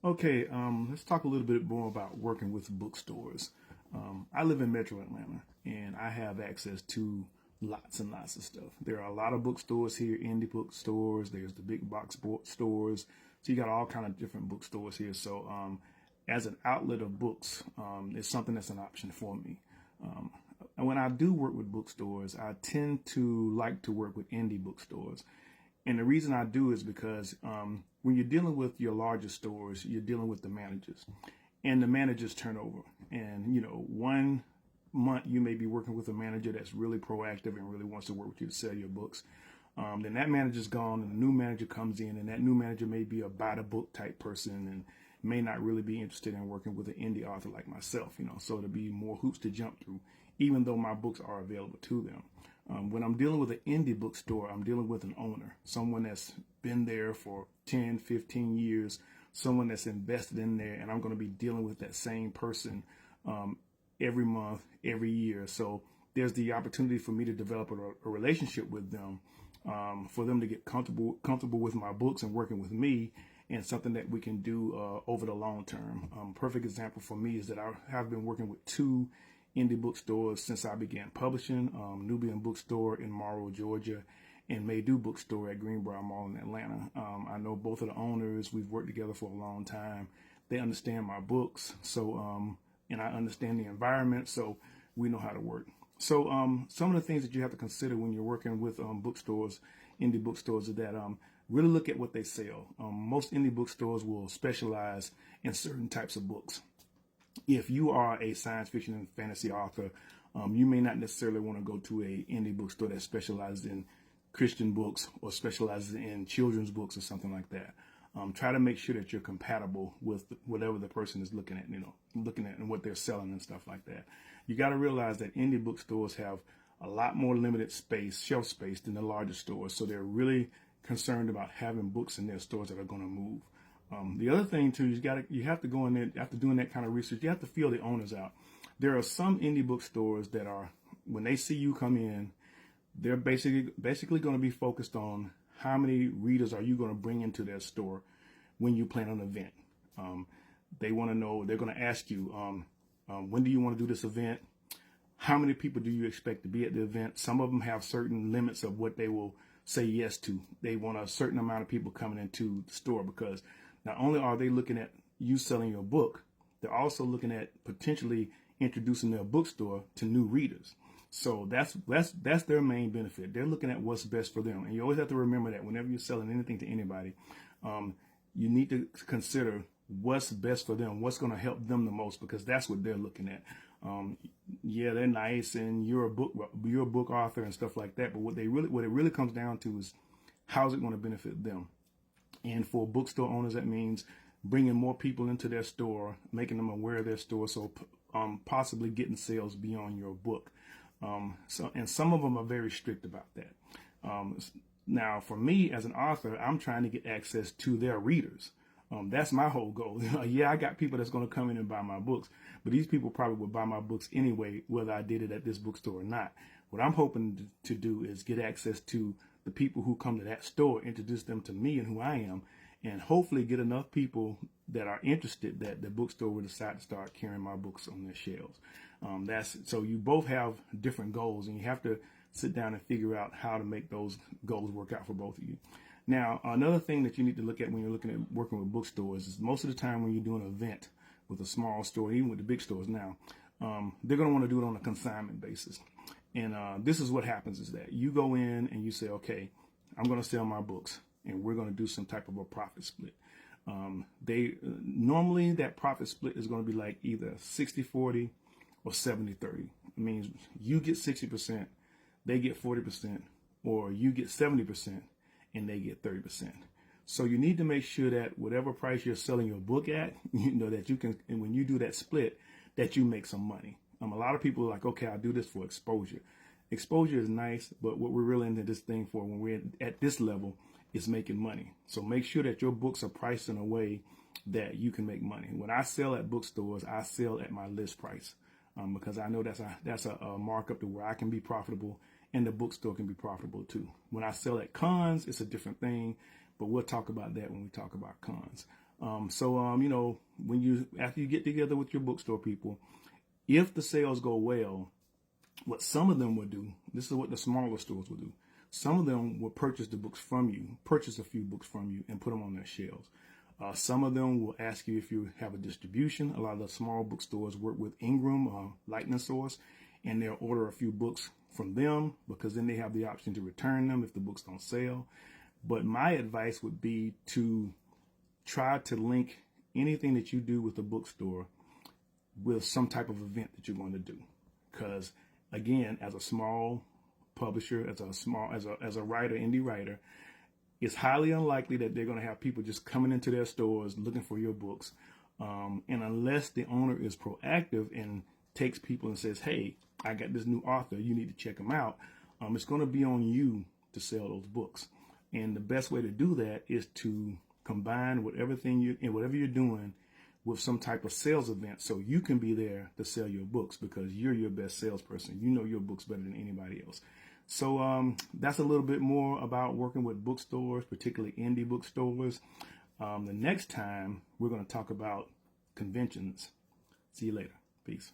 Okay, let's talk a little bit more about working with bookstores. I live in Metro Atlanta, and I have access to lots and lots of stuff. There are a lot of bookstores here, indie bookstores. There's the big box stores. So you got all kind of different bookstores here. So as an outlet of books, it's something that's an option for me. Um, and when I do work with bookstores, I tend to like to work with indie bookstores. And the reason I do is because when you're dealing with your larger stores, you're dealing with the managers, and the managers turn over. And one month you may be working with a manager that's really proactive and really wants to work with you to sell your books. Then that manager's gone, and a new manager comes in, and that new manager may be a buy the book type person and may not really be interested in working with an indie author like myself. So it'll be more hoops to jump through, even though my books are available to them. When I'm dealing with an indie bookstore, I'm dealing with an owner, someone that's been there for 10, 15 years, someone that's invested in there, and I'm going to be dealing with that same person every month, every year. So there's the opportunity for me to develop a relationship with them, for them to get comfortable with my books and working with me, and something that we can do over the long term. Perfect example for me is that I have been working with two indie bookstores since I began publishing, Nubian Bookstore in Morrow, Georgia, and Maydew Bookstore at Greenbrier Mall in Atlanta. I know both of the owners. We've worked together for a long time. They understand my books, so and I understand the environment, so we know how to work. So some of the things that you have to consider when you're working with bookstores, indie bookstores, is that really look at what they sell. Most indie bookstores will specialize in certain types of books. If you are a science fiction and fantasy author, you may not necessarily want to go to a indie bookstore that specializes in Christian books or specializes in children's books or something like that. Try to make sure that you're compatible with whatever the person is looking at, looking at and what they're selling and stuff like that. You got to realize that indie bookstores have a lot more limited space, shelf space, than the larger stores. So they're really concerned about having books in their stores that are going to move. The other thing too, you have to go in there after doing that kind of research. You have to feel the owners out. There are some indie bookstores that are, when they see you come in, they're basically going to be focused on how many readers are you going to bring into their store when you plan an event. They want to know. They're going to ask you, when do you want to do this event? How many people do you expect to be at the event? Some of them have certain limits of what they will say yes to. They want a certain amount of people coming into the store, because not only are they looking at you selling your book, they're also looking at potentially introducing their bookstore to new readers. So that's their main benefit. They're looking at what's best for them. And you always have to remember that whenever you're selling anything to anybody, you need to consider what's best for them, what's going to help them the most, because that's what they're looking at. Yeah, they're nice, and you're a book author and stuff like that. But what it really comes down to is how's it going to benefit them. And for bookstore owners, that means bringing more people into their store, making them aware of their store, so possibly getting sales beyond your book. And some of them are very strict about that. Now, for me as an author, I'm trying to get access to their readers. That's my whole goal. Yeah, I got people that's going to come in and buy my books, but these people probably would buy my books anyway, whether I did it at this bookstore or not. What I'm hoping to do is get access to the people who come to that store, introduce them to me and who I am, and hopefully get enough people that are interested that the bookstore will decide to start carrying my books on their shelves. So you both have different goals, and you have to sit down and figure out how to make those goals work out for both of you. Now, another thing that you need to look at when you're looking at working with bookstores is most of the time when you're doing an event with a small store, even with the big stores now, they're going to want to do it on a consignment basis. And this is what happens, is that you go in and you say, okay, I'm going to sell my books, and we're going to do some type of a profit split. Normally that profit split is going to be like either 60-40 or 70-30. It means you get 60%, they get 40%, or you get 70% and they get 30%. So you need to make sure that whatever price you're selling your book at, that you can, and when you do that split, that you make some money. A lot of people are like, okay, I'll do this for exposure. Exposure is nice, but what we're really into this thing for when we're at this level is making money. So make sure that your books are priced in a way that you can make money. When I sell at bookstores, I sell at my list price, because I know that's a markup to where I can be profitable and the bookstore can be profitable too. When I sell at cons, it's a different thing, but we'll talk about that when we talk about cons. After you get together with your bookstore people, if the sales go well, what some of them will do, this is what the smaller stores will do. Some of them will purchase the books from you, purchase a few books from you, and put them on their shelves. Some of them will ask you if you have a distribution. A lot of the small bookstores work with Ingram, Lightning Source, and they'll order a few books from them because then they have the option to return them if the books don't sell. But my advice would be to try to link anything that you do with a bookstore with some type of event that you're going to do. Because again, as a small publisher, as a writer, indie writer, it's highly unlikely that they're going to have people just coming into their stores looking for your books. And unless the owner is proactive and takes people and says, hey, I got this new author, you need to check them out, it's going to be on you to sell those books. And the best way to do that is to combine whatever you're doing with some type of sales event so you can be there to sell your books because you're your best salesperson. You know your books better than anybody else. So that's a little bit more about working with bookstores, particularly indie bookstores. The next time we're going to talk about conventions. See you later. Peace.